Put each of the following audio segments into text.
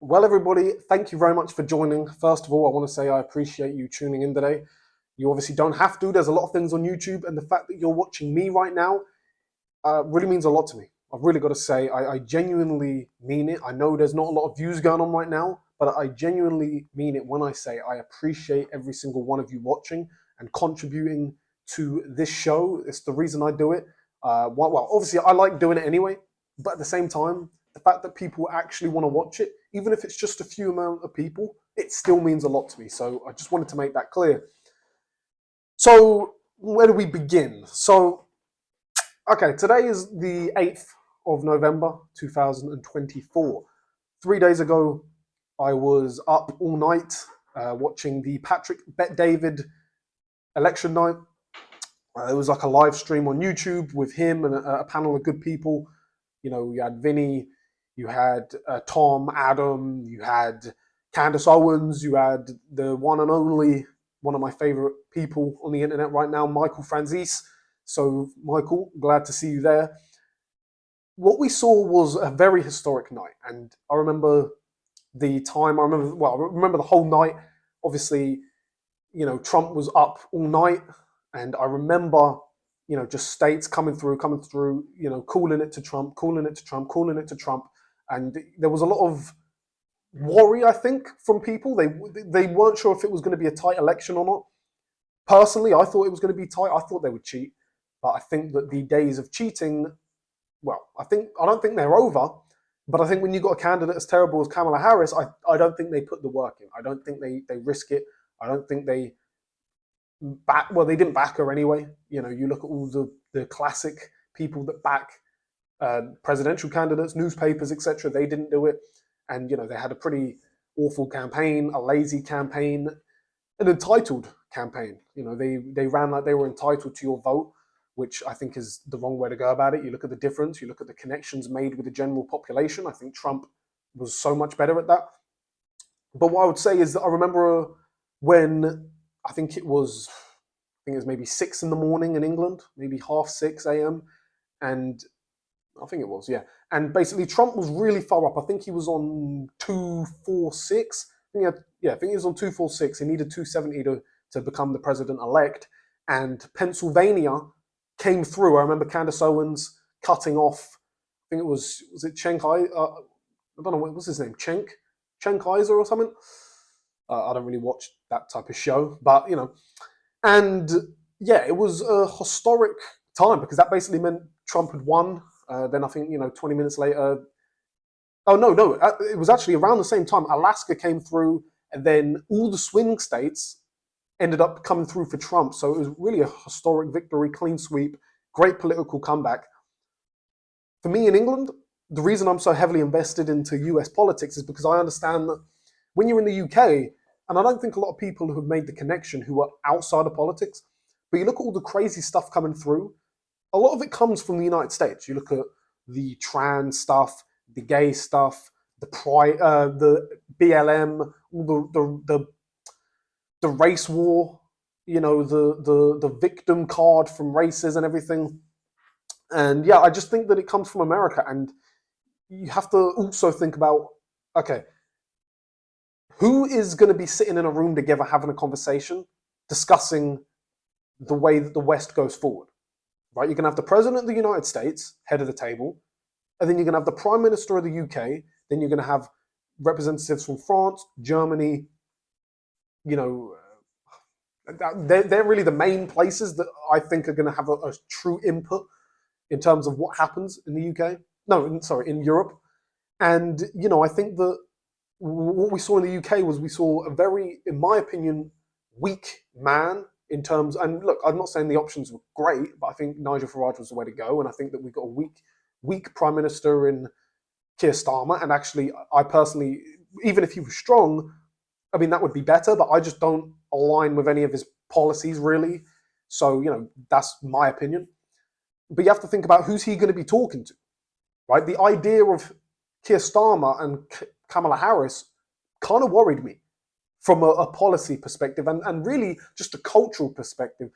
Well, everybody, thank you very much for joining. First of all, I want to say I appreciate you tuning in today. You obviously don't have to. There's a lot of things on YouTube, and the fact that you're watching me right now really means a lot to me. I've really got to say, I genuinely mean it. I know there's not a lot of views going on right now, but I genuinely mean it when I say I appreciate every single one of you watching and contributing to this show. It's the reason I do it. Well, obviously, I like doing it anyway, but at the same time, the fact that people actually want to watch it, even if it's just a few amount of people, it still means a lot to me. So I just wanted to make that clear. So where do we begin? Okay, today is the 8th of November, 2024. 3 days ago, I was up all night watching the Patrick Bet-David election night. It was like a live stream on YouTube with him and a panel of good people. You know, you had Vinny, you had Tom, Adam, you had Candace Owens, you had the one and only, one of my favorite people on the internet right now, Michael Franzese. So, Michael, glad to see you there. What we saw was a very historic night, and I remember the time. I remember the whole night. Obviously, you know, Trump was up all night, and I remember, you know, just states coming through, you know, calling it to Trump, calling it to Trump, calling it to Trump, and there was a lot of worry, I think, from people. They weren't sure if it was going to be a tight election or not. Personally, I thought it was going to be tight. I thought they would cheat, but I think that the days of cheating, well, I don't think they're over. But I think when you've got a candidate as terrible as Kamala Harris, I don't think they put the work in. I don't think they risk it. I don't think they they didn't back her anyway. You know, you look at all the classic people that back presidential candidates, newspapers, etc. They didn't do it, and you know they had a pretty awful campaign, a lazy campaign, an entitled campaign. You know, they ran like they were entitled to your vote, which I think is the wrong way to go about it. You look at the difference, you look at the connections made with the general population. I think Trump was so much better at that. But what I would say is that I remember when I think it was maybe 6 in the morning in England, maybe half 6 a.m. And I think it was, yeah. And basically Trump was really far up. I think he was on 246. I think he was on 246. He needed 270 to become the president-elect. And Pennsylvania came through. I remember Candace Owens cutting off, I think it was it Cenk? I don't know, what was his name? Cenk Kaiser or something? I don't really watch that type of show, but you know. And yeah, it was a historic time because that basically meant Trump had won. Then I think, you know, 20 minutes later, oh no, it was actually around the same time. Alaska came through, and then all the swing states ended up coming through for Trump. So it was really a historic victory, clean sweep, great political comeback. For me in England, the reason I'm so heavily invested into US politics is because I understand that when you're in the UK, and I don't think a lot of people who have made the connection who are outside of politics, but you look at all the crazy stuff coming through, a lot of it comes from the United States. You look at the trans stuff, the gay stuff, the BLM, all the race war, you know, the victim card from races and everything. And yeah, I just think that it comes from America. And you have to also think about, okay, who is going to be sitting in a room together having a conversation, discussing the way that the West goes forward, right? You're going to have the President of the United States, head of the table, and then you're going to have the Prime Minister of the UK, then you're going to have representatives from France, Germany, you know, they're really the main places that I think are going to have a true input in terms of what happens in the UK. No, sorry, in Europe. And, you know, I think that what we saw in the UK was we saw a very, in my opinion, weak man in terms, and look, I'm not saying the options were great, but I think Nigel Farage was the way to go. And I think that we've got a weak Prime Minister in Keir Starmer. And actually, I personally, even if he was strong, I mean, that would be better, but I just don't align with any of his policies, really. So, you know, that's my opinion. But you have to think about who's he going to be talking to, right? The idea of Keir Starmer and Kamala Harris kind of worried me from a policy perspective and really just a cultural perspective.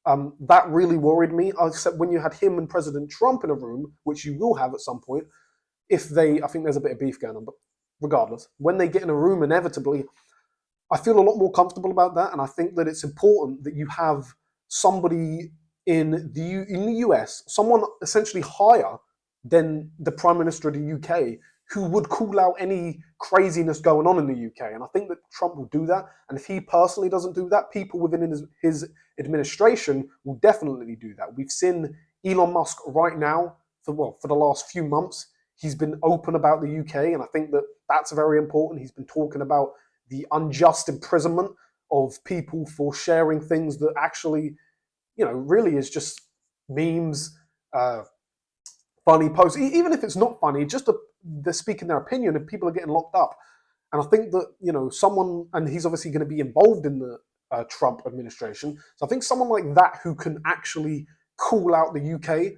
That really worried me, except when you had him and President Trump in a room, which you will have at some point, I think there's a bit of beef going on, but regardless, when they get in a room, inevitably, I feel a lot more comfortable about that, and I think that it's important that you have somebody in the US, someone essentially higher than the Prime Minister of the UK, who would call out any craziness going on in the UK. And I think that Trump will do that. And if he personally doesn't do that, people within his administration will definitely do that. We've seen Elon Musk right now for the last few months. He's been open about the UK, and I think that that's very important. He's been talking about the unjust imprisonment of people for sharing things that actually, really is just memes, funny posts. Even if it's not funny, just they're speaking their opinion and people are getting locked up. And I think that, someone, and he's obviously going to be involved in the Trump administration. So I think someone like that who can actually call out the UK,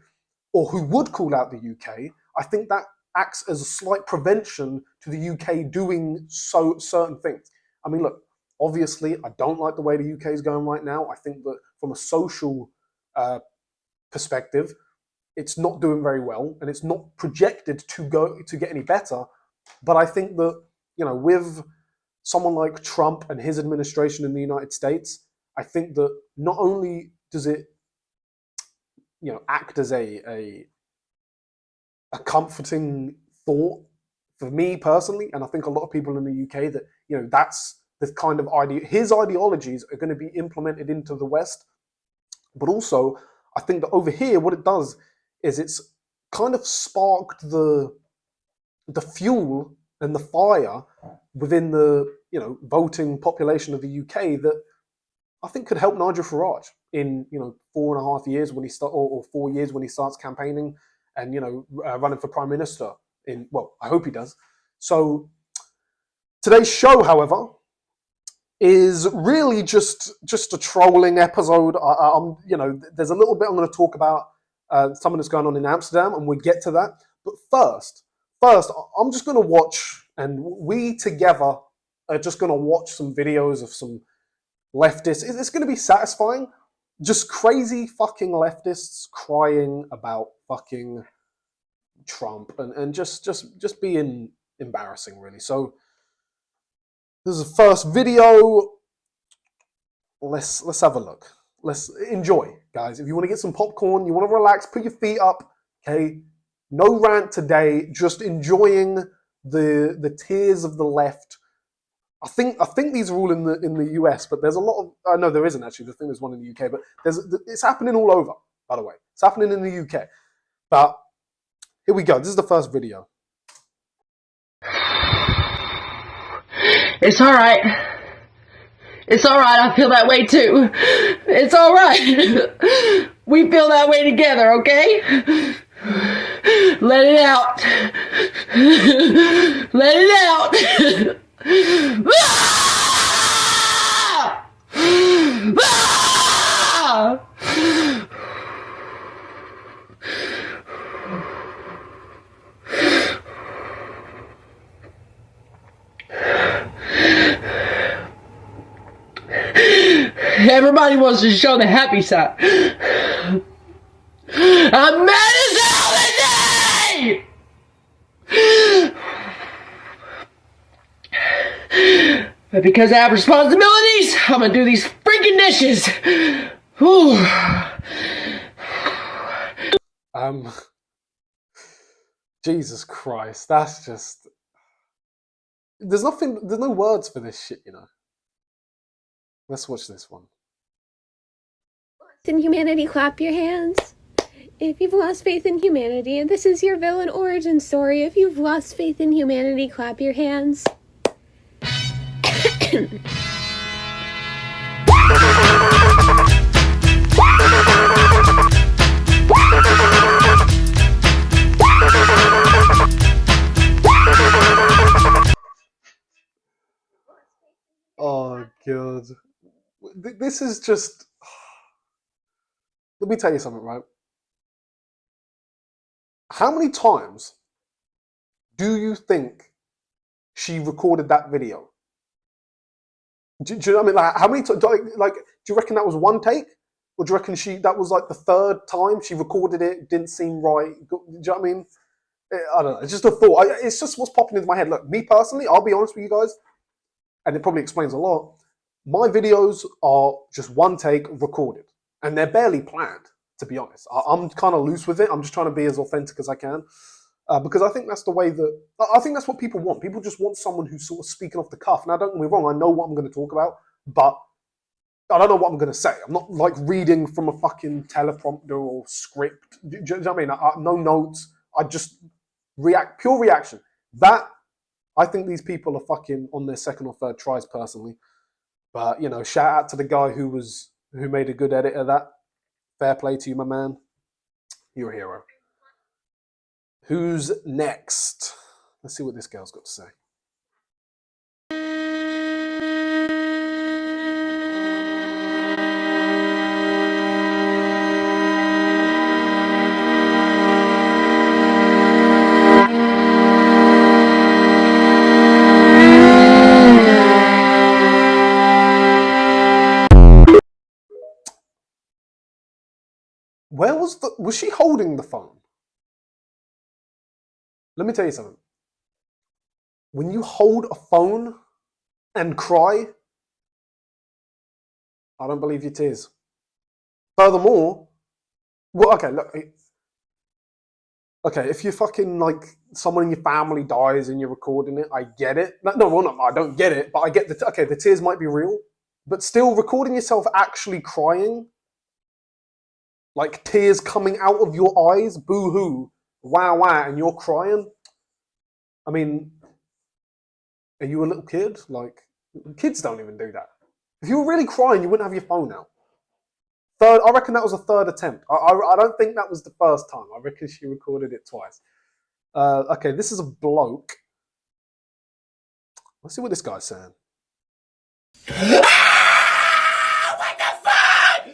or who would call out the UK, I think that acts as a slight prevention to the UK doing certain things. I mean, look, obviously, I don't like the way the UK is going right now. I think that from a social perspective, it's not doing very well, and it's not projected to get any better. But I think that, with someone like Trump and his administration in the United States, I think that not only does it, act as a comforting thought for me personally, and I think a lot of people in the UK, that that's the kind of his ideologies are going to be implemented into the West. But also, I think that over here, what it does is it's kind of sparked the fuel and the fire within the voting population of the UK that I think could help Nigel Farage in 4.5 years when he or 4 years when he starts campaigning and running for Prime Minister I hope he does. So today's show, however, is really just a trolling episode. There's a little bit I'm going to talk about something that's going on in Amsterdam, and we'll get to that. But first, I'm just going to watch, and we together are just going to watch some videos of some leftists. It's going to be satisfying. Just crazy fucking leftists crying about fucking Trump and just being embarrassing, really. So this is the first video. Let's have a look. Let's enjoy, guys. If you want to get some popcorn, you want to relax, put your feet up, okay? No rant today, just enjoying the tears of the left. I think these are all in the US, but there's a lot of no, there isn't actually. I think there's one in the UK, but it's happening all over. By the way, it's happening in the UK. But here we go. This is the first video. It's all right. It's all right. I feel that way too. It's all right. We feel that way together, okay? Let it out. Let it out. Everybody wants to show the happy side. I'm mad as hell today! But because I have responsibilities, I'm gonna do these freaking dishes. Whew. Jesus Christ, that's just... There's no words for this shit, Let's watch this one. In humanity, clap your hands. If you've lost faith in humanity, and this is your villain origin story, if you've lost faith in humanity, clap your hands. Oh, God. This is just... Let me tell you something, right? How many times do you think she recorded that video? Do you know what I mean? Like, how many times? Like, do you reckon that was one take? Or do you reckon that was like the third time she recorded it? Didn't seem right? Do you know what I mean? I don't know. It's just a thought. It's just what's popping into my head. Look, me personally, I'll be honest with you guys, and it probably explains a lot. My videos are just one take recorded, and they're barely planned, to be honest. I'm kind of loose with it. I'm just trying to be as authentic as I can. Because I think that's the way that, I think that's what people want. People just want someone who's sort of speaking off the cuff. Now, don't get me wrong, I know what I'm going to talk about, but I don't know what I'm going to say. I'm not like reading from a fucking teleprompter or script. Do you know what I mean? No notes. I just pure reaction. That, I think these people are fucking on their second or third tries personally. But, you know, shout out to the guy who made a good edit of that. Fair play to you, my man. You're a hero. Who's next? Let's see what this girl's got to say. Where was she holding the phone? Let me tell you something. When you hold a phone and cry, I don't believe your tears. Furthermore, well, okay, look. Okay, if you fucking like someone in your family dies and you're recording it, I get it. No, well, no, I don't get it, but I get the tears might be real, but still recording yourself actually crying, like tears coming out of your eyes, boo-hoo, wow, and you're crying. I mean, are you a little kid? Like, kids don't even do that. If you were really crying, you wouldn't have your phone out. I reckon that was a third attempt. I don't think that was the first time. I reckon she recorded it twice. Okay, this is a bloke. Let's see what this guy's saying. What the fuck?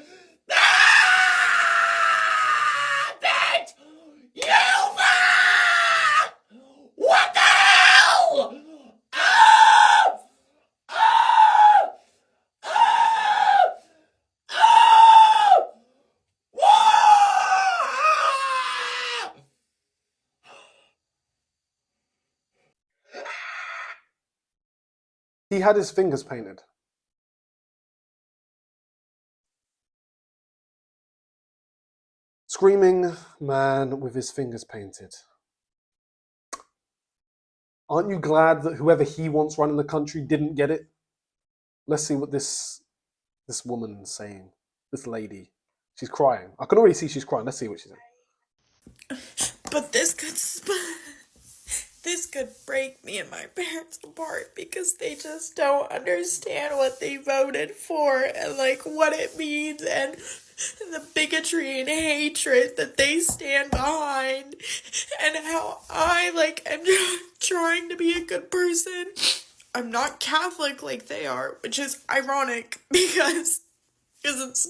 Bitch! You fuck! What the hell? Oh! Oh! Oh! Oh! Whoa! He had his fingers painted. Screaming man with his fingers painted. Aren't you glad that whoever he wants running the country didn't get it? Let's see what this woman's saying. This lady. She's crying. I can already see she's crying. Let's see what she's saying. But this could break me and my parents apart because they just don't understand what they voted for and like what it means and the bigotry and hatred that they stand behind and how I like am trying to be a good person. I'm not Catholic like they are, which is ironic because it's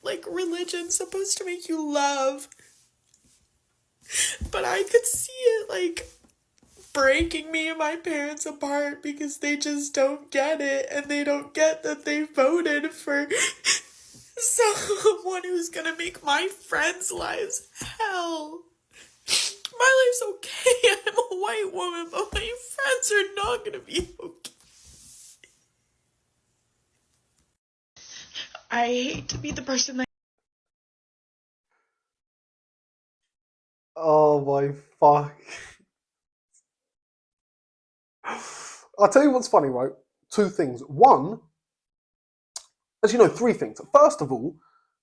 like religion's supposed to make you love. But I could see it like breaking me and my parents apart because they just don't get it and they don't get that they voted for someone who's gonna make my friends' lives hell. My life's okay, I'm a white woman, but my friends are not gonna be okay. I hate to be the person that Oh my fuck. I'll tell you what's funny, right? Two things. One, as you know, three things. First of all,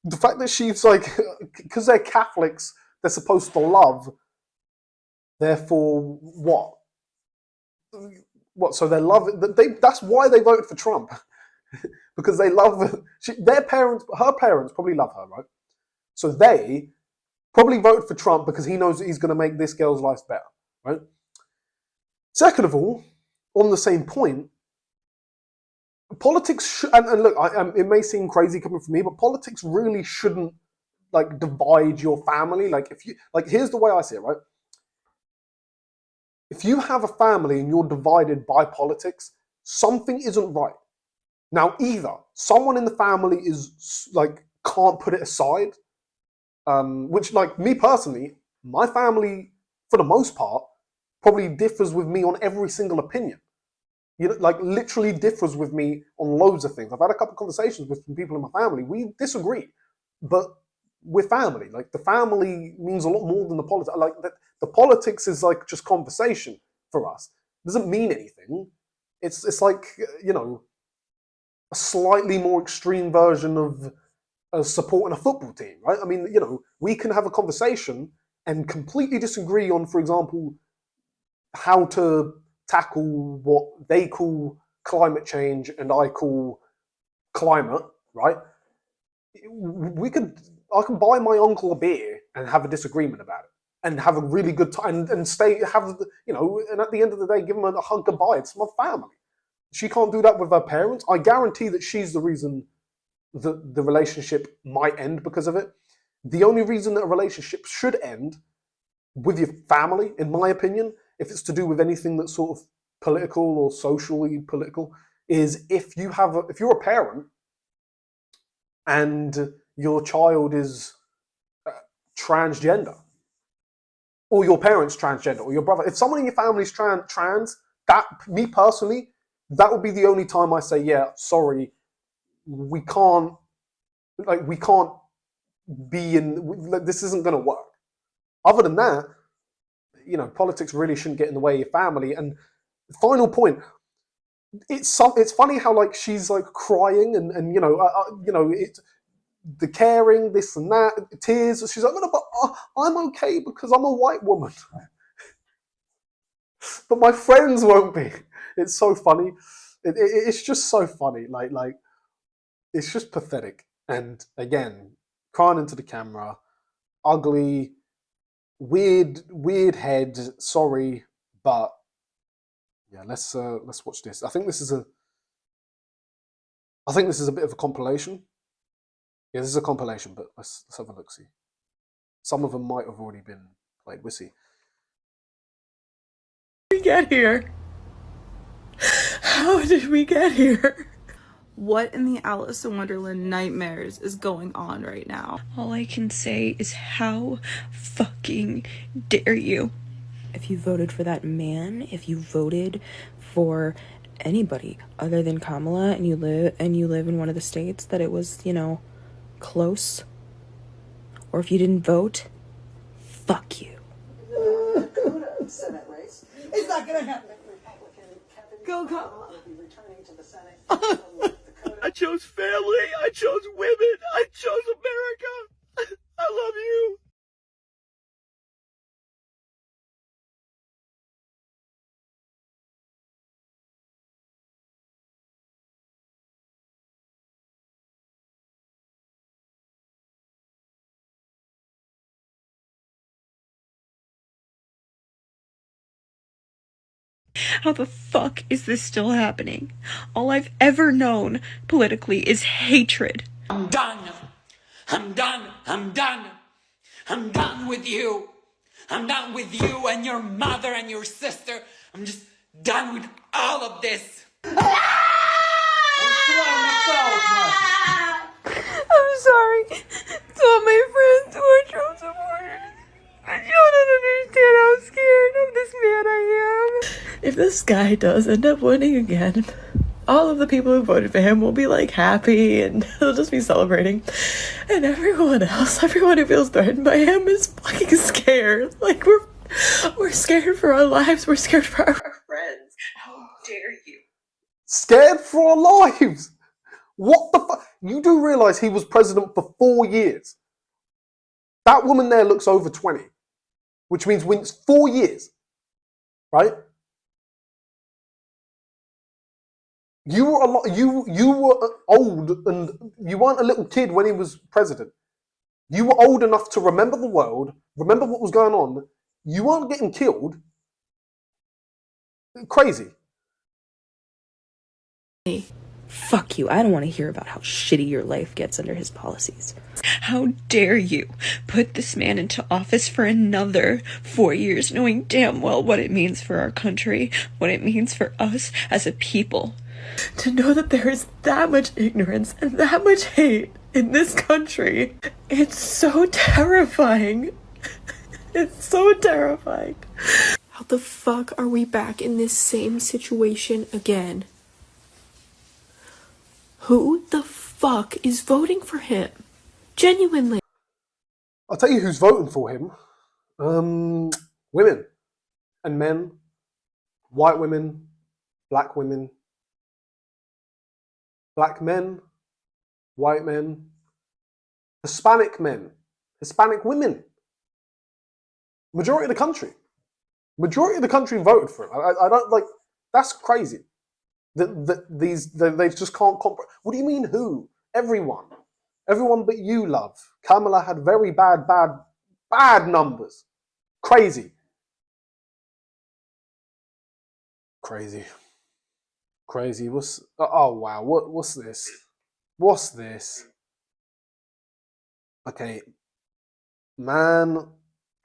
the fact that she's like, because they're Catholics, they're supposed to love. Therefore, what? What? So they love it. That's why they voted for Trump, because they love their parents. Her parents probably love her, right? So they probably voted for Trump because he knows that he's going to make this girl's life better, right? Second of all, on the same point, politics and look, it may seem crazy coming from me, but politics really shouldn't like divide your family. Like if you like, here's the way I see it, right? If you have a family and you're divided by politics, something isn't right. Now, either someone in the family is like can't put it aside, which like me personally, my family for the most part, probably differs with me on every single opinion. You know, like literally differs with me on loads of things. I've had a couple of conversations with some people in my family. We disagree, but we're family. Like the family means a lot more than the politics. Like the politics is like just conversation for us. It doesn't mean anything. It's like, you know, a slightly more extreme version of supporting a football team, right? I mean, you know, we can have a conversation and completely disagree on, for example, how to tackle what they call climate change and I call climate, right? I can buy my uncle a beer and have a disagreement about it and have a really good time and stay, have, you know, and at the end of the day, give them a hug goodbye. It's my family. She can't do that with her parents. I guarantee that she's the reason that the relationship might end because of it. The only reason that a relationship should end with your family, in my opinion, if it's to do with anything that's sort of political or socially political, is if you're a parent and your child is transgender, or your parents transgender, or your brother. If someone in your family is trans, that, me personally, that would be the only time I say, yeah, sorry, we can't be in, this isn't going to work. Other than that, you know, politics really shouldn't get in the way of your family. And final point, it's funny how like she's like crying and you know, it's the caring, this and that, tears. She's like, no, but I'm okay because I'm a white woman. But my friends won't be. It's so funny. It's just so funny. Like it's just pathetic. And again, crying into the camera, ugly, weird head. Sorry, but yeah, let's watch this. I think this is a bit of a compilation. Yeah, this is a compilation, but let's have a look. See, some of them might have already been played. We'll see. We get here? How did we get here? What in the Alice in Wonderland nightmares is going on right now? All I can say is how fucking dare you. If you voted for that man, if you voted for anybody other than Kamala and you live in one of the states that it was, you know, close, or if you didn't vote, fuck you. Senate race. It's not gonna happen. Republican Kevin Go Kamala. will be returning to the Senate. I chose family. I chose women. I chose America. I love you. How the fuck is this still happening? All I've ever known politically is hatred. I'm done. I'm done. I'm done. I'm done with you. I'm done with you and your mother and your sister. I'm just done with all of this. I'm sorry to all my friends who are Trump supporters. But you don't understand how scared of this man I am. If this guy does end up winning again, all of the people who voted for him will be like happy and they'll just be celebrating. And everyone else, everyone who feels threatened by him is fucking scared. Like we're scared for our lives, we're scared for our friends. How dare you? Scared for our lives. What the fuck? You do realize he was president for 4 years. That woman there looks over 20, which means wins 4 years, right? You were you were old and you weren't a little kid when he was president. You were old enough to remember the world, remember what was going on. You weren't getting killed. Crazy. Fuck you. I don't want to hear about how shitty your life gets under his policies. How dare you put this man into office for another 4 years, knowing damn well what it means for our country, what it means for us as a people. To know that there is that much ignorance and that much hate in this country, it's so terrifying. It's so terrifying. How the fuck are we back in this same situation again? Who the fuck is voting for him? Genuinely. I'll tell you who's voting for him. Women and men, white women, black women, black men, white men, Hispanic men, Hispanic women. Majority of the country. Majority of the country voted for him. I don't like. That's crazy. They just can't comprehend. What do you mean? Who? Everyone. Everyone but you, love. Kamala had very bad numbers. Crazy. Crazy. What's? Oh wow. What's this? What's this? Okay. Man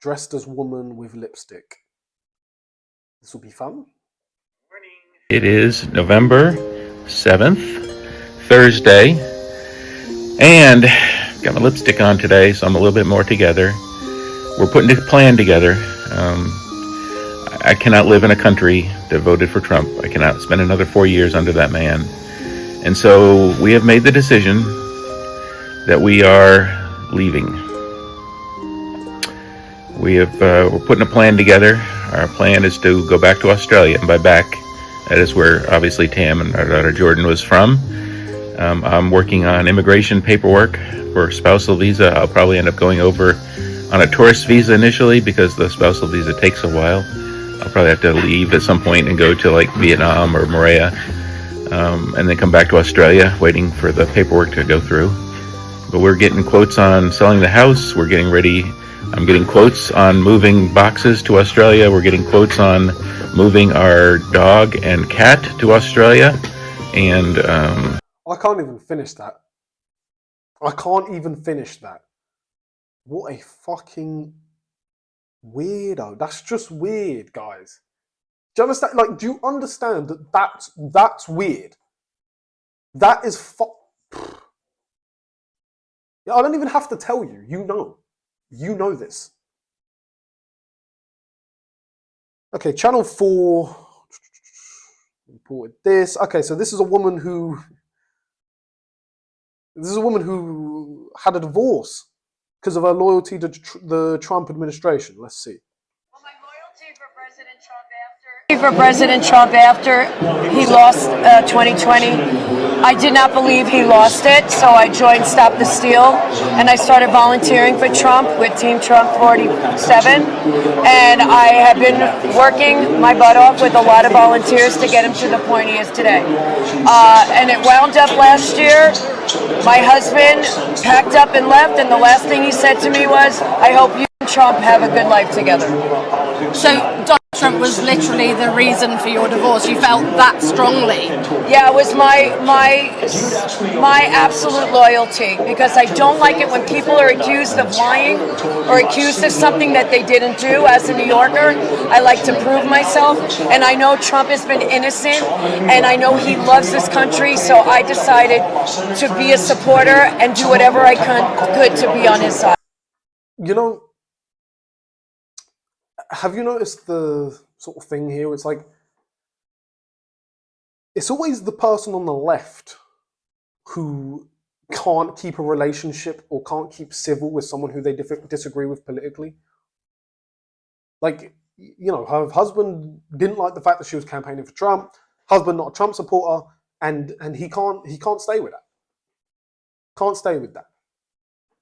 dressed as woman with lipstick. This will be fun. It is November 7th, Thursday, and got my lipstick on today, so I'm a little bit more together. We're putting a plan together. I cannot live in a country that voted for Trump. I cannot spend another 4 years under that man. And so we have made the decision that we are leaving. We're putting a plan together. Our plan is to go back to Australia, and by back, that is where obviously Tam and our daughter Jordan was from. I'm working on immigration paperwork for spousal visa. I'll probably end up going over on a tourist visa initially because the spousal visa takes a while. I'll probably have to leave at some point and go to like Vietnam or Maria, and then come back to Australia, waiting for the paperwork to go through. But we're getting quotes on selling the house. We're getting ready. I'm getting quotes on moving boxes to Australia. We're getting quotes on moving our dog and cat to Australia. And I can't even finish that. What a fucking weirdo. That's just weird, guys. Do you understand? Like, do you understand that that's weird? That is Yeah, I don't even have to tell you. You know. You know this. Okay, Channel 4 reported this. Okay, so this is a woman who had a divorce because of her loyalty to the Trump administration. Let's see. For President Trump after he lost 2020. I did not believe he lost it, so I joined Stop the Steal, and I started volunteering for Trump with Team Trump 47, and I have been working my butt off with a lot of volunteers to get him to the point he is today. And it wound up last year, my husband packed up and left, and the last thing he said to me was, I hope you and Trump have a good life together. So Donald Trump was literally the reason for your divorce. You felt that strongly. Yeah, it was my absolute loyalty, because I don't like it when people are accused of lying or accused of something that they didn't do. As a New Yorker, I like to prove myself, and I know Trump has been innocent, and I know he loves this country, so I decided to be a supporter and do whatever I could to be on his side. You know, have you noticed the sort of thing here? It's like, it's always the person on the left who can't keep a relationship or can't keep civil with someone who they disagree with politically. Like, you know, her husband didn't like the fact that she was campaigning for Trump. Husband not a Trump supporter, and he can't stay with that. Can't stay with that.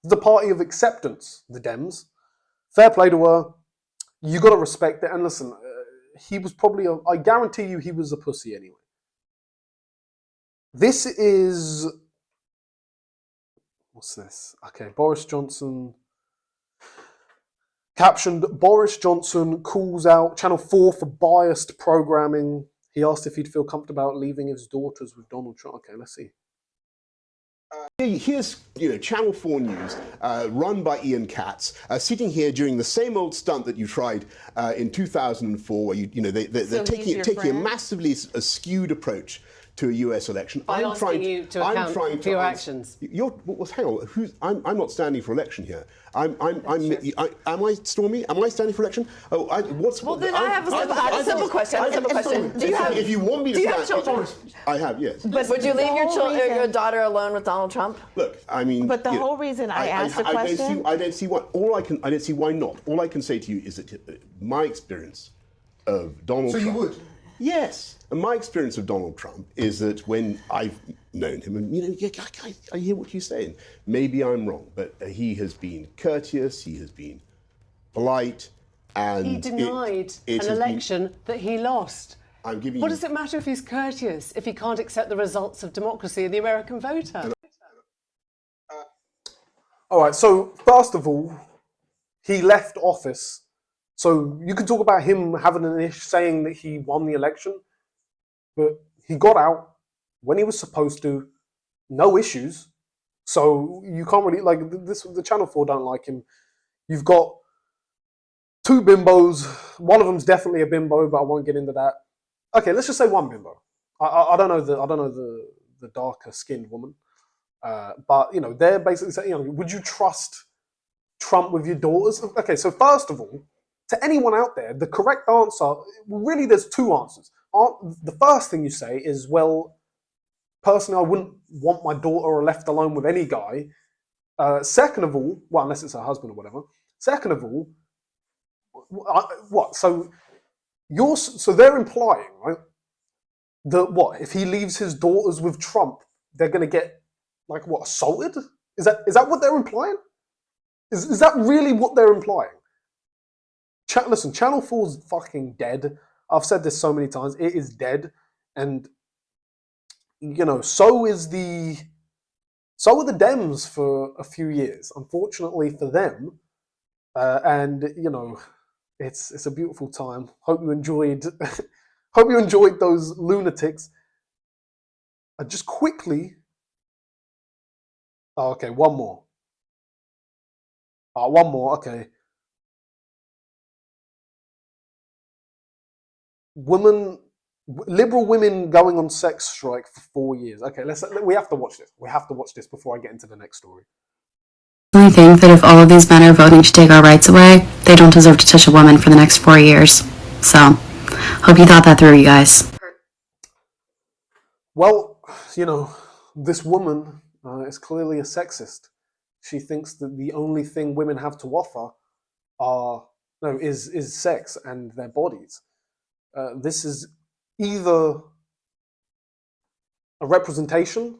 The party of acceptance, the Dems. Fair play to her. You got to respect it. And listen, he was probably, I guarantee you he was a pussy anyway. This is, what's this? Okay, Boris Johnson. Captioned, Boris Johnson calls out Channel 4 for biased programming. He asked if he'd feel comfortable about leaving his daughters with Donald Trump. Okay, let's see. Here's Channel 4 News, run by Ian Katz, sitting here during the same old stunt that you tried in 2004, where they're taking a massively skewed approach to a US election. By asking you to account for your actions. Hang on. I'm not standing for election here. Am I, Stormy? Am I standing for election? Oh, then I have a simple question. Do you have? If you want me to stand, children? I have, yes. But would you leave your daughter alone with Donald Trump? Look, I mean. But the whole reason I asked the question. I don't see why. I don't see why not. All I can say to you is that my experience of Donald Trump. So you would? Yes. And my experience of Donald Trump is that when I've known him, and I hear what you're saying. Maybe I'm wrong, but he has been courteous, he has been polite, and he denied an election that he lost. I'm giving what does it matter if he's courteous if he can't accept the results of democracy and the American voter? All right, so first of all, he left office. So you can talk about him having an issue saying that he won the election, but he got out when he was supposed to, no issues. So you can't really, like, the Channel 4 don't like him. You've got two bimbos. One of them's definitely a bimbo, but I won't get into that. Okay, let's just say one bimbo. I don't know the darker skinned woman. But, you know, they're basically saying, you know, would you trust Trump with your daughters? Okay, so first of all, to anyone out there, the correct answer, really there's two answers. The first thing you say is, well, personally, I wouldn't want my daughter left alone with any guy. Second of all, well, unless it's her husband or whatever. Second of all, what? So they're implying, right, that what, if he leaves his daughters with Trump, they're going to get, like, what, assaulted? Is that what they're implying? Is that really what they're implying? Listen, Channel 4's fucking dead. I've said this so many times. It is dead. And, you know, so are the Dems for a few years, unfortunately for them. And, you know, it's a beautiful time. Hope you enjoyed those lunatics. Just quickly. Oh, okay, one more. Okay. Liberal women going on sex strike for 4 years. Okay, we have to watch this. We have to watch this before I get into the next story. I think that if all of these men are voting to take our rights away, they don't deserve to touch a woman for the next 4 years. So, hope you thought that through, you guys. Well, you know, this woman is clearly a sexist. She thinks that the only thing women have to offer is sex and their bodies. This is either a representation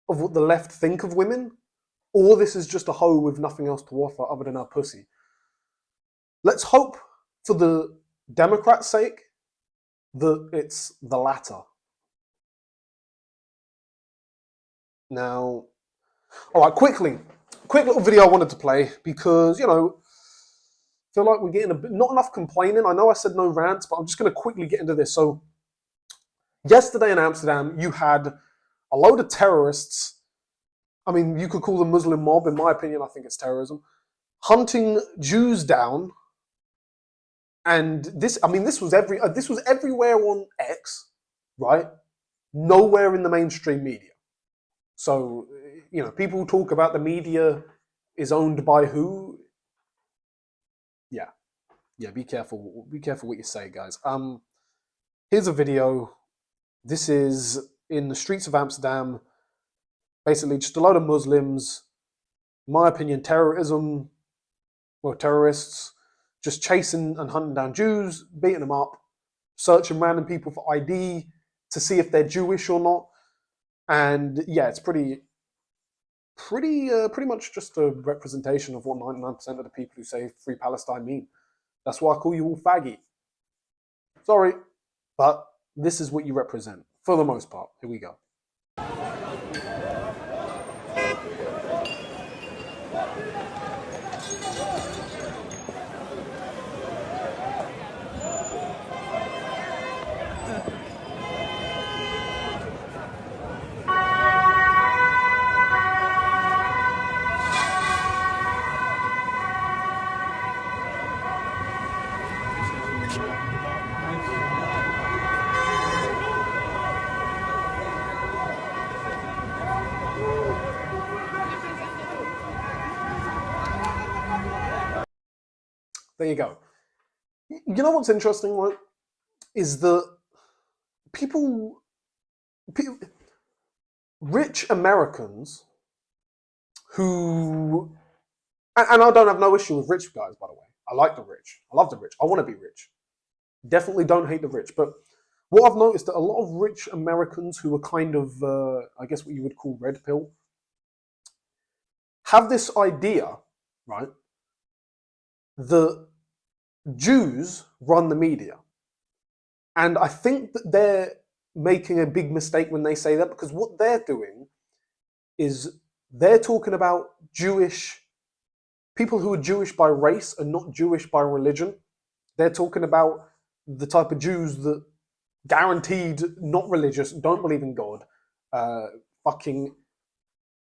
of what the left think of women, or this is just a hoe with nothing else to offer other than her pussy. Let's hope, for the Democrats' sake, that it's the latter. Now, all right, quick little video I wanted to play because, you know, I feel like we're getting not enough complaining. I know I said no rants, but I'm just going to quickly get into this. So, yesterday in Amsterdam, you had a load of terrorists. I mean, you could call them Muslim mob. In my opinion, I think it's terrorism. Hunting Jews down. And this was everywhere on X, right? Nowhere in the mainstream media. So, you know, people talk about the media is owned by who. Yeah, be careful. Be careful what you say, guys. Here's a video. This is in the streets of Amsterdam. Basically, just a load of Muslims. In my opinion, terrorists, just chasing and hunting down Jews, beating them up, searching random people for ID to see if they're Jewish or not. And yeah, it's pretty much just a representation of what 99% of the people who say Free Palestine mean. That's why I call you all faggy. Sorry, but this is what you represent, for the most part. Here we go. There you go. You know what's interesting, right? Is that people rich Americans who, and I don't have no issue with rich guys, by the way. I like the rich. I love the rich. I want to be rich. Definitely don't hate the rich. But what I've noticed that a lot of rich Americans who are kind of, I guess what you would call red pill, have this idea, right, that Jews run the media. And I think that they're making a big mistake when they say that, because what they're doing is they're talking about Jewish people who are Jewish by race and not Jewish by religion. They're talking about the type of Jews that guaranteed not religious, don't believe in God, fucking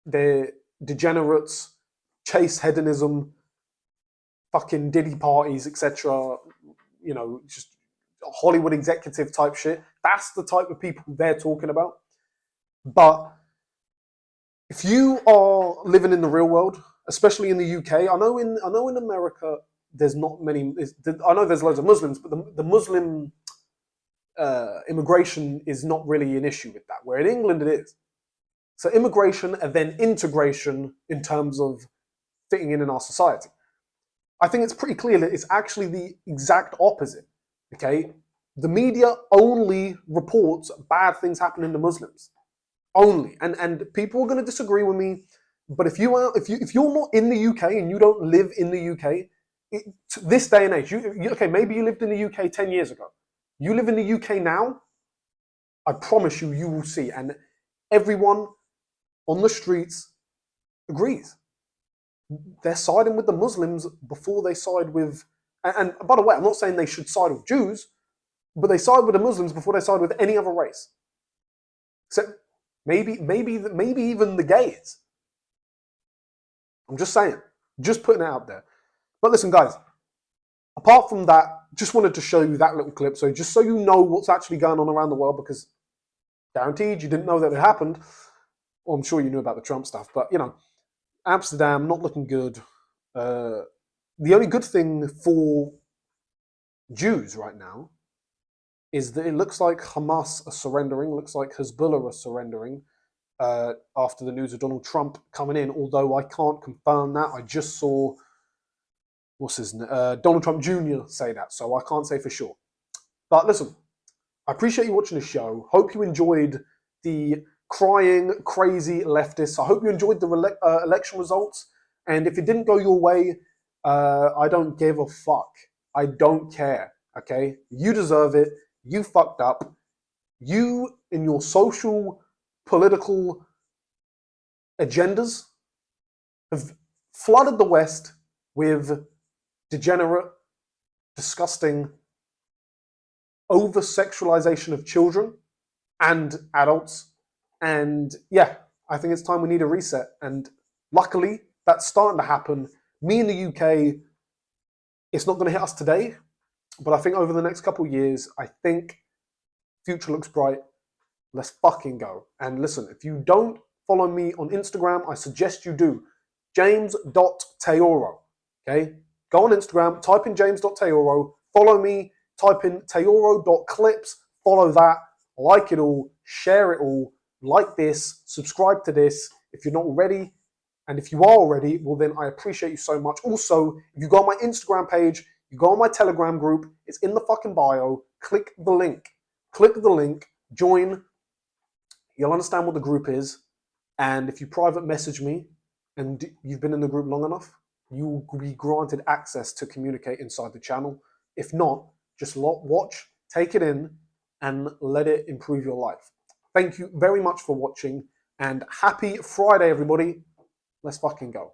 they're degenerates, chase hedonism, fucking diddy parties, etc. You know, just Hollywood executive type shit. That's the type of people they're talking about. But if you are living in the real world, especially in the UK, I know in America there's not many. I know there's loads of Muslims, but the Muslim immigration is not really an issue with that. Where in England it is. So immigration and then integration in terms of fitting in our society. I think it's pretty clear that it's actually the exact opposite. Okay, the media only reports bad things happening to Muslims, only, and people are going to disagree with me. But if you're not in the UK and you don't live in the UK, this day and age, okay, maybe you lived in the UK 10 years ago. You live in the UK now, I promise you, you will see, and everyone on the streets agrees. They're siding with the Muslims before they side with, and by the way, I'm not saying they should side with Jews, but they side with the Muslims before they side with any other race. So maybe even the gays. I'm just saying, just putting it out there. But listen, guys, apart from that, just wanted to show you that little clip, so just so you know what's actually going on around the world, because guaranteed you didn't know that it happened. Well, I'm sure you knew about the Trump stuff, but you know, Amsterdam not looking good. The only good thing for Jews right now is that it looks like Hamas are surrendering, looks like Hezbollah are surrendering after the news of Donald Trump coming in, although I can't confirm that. I just saw, Donald Trump Jr. say that, so I can't say for sure. But listen, I appreciate you watching the show. Hope you enjoyed the crying, crazy leftists. I hope you enjoyed the election results. And if it didn't go your way, I don't give a fuck. I don't care, okay? You deserve it. You fucked up. You, in your social, political agendas, have flooded the West with degenerate, disgusting over-sexualization of children and adults. And yeah, I think it's time we need a reset. And luckily, that's starting to happen. Me in the UK, it's not going to hit us today, but I think over the next couple of years, I think future looks bright. Let's fucking go. And listen, if you don't follow me on Instagram, I suggest you do. James.Tayoro. Okay? Go on Instagram, type in James.Tayoro, follow me, type in Tayoro.clips, follow that, like it all, share it all, like this, subscribe to this if you're not already. And if you are already, well then I appreciate you so much. Also, if you go on my Instagram page, you go on my Telegram group, it's in the fucking bio, click the link. Click the link, join, you'll understand what the group is. And if you private message me and you've been in the group long enough, you will be granted access to communicate inside the channel. If not, just watch, take it in, and let it improve your life. Thank you very much for watching, and happy Friday, everybody. Let's fucking go.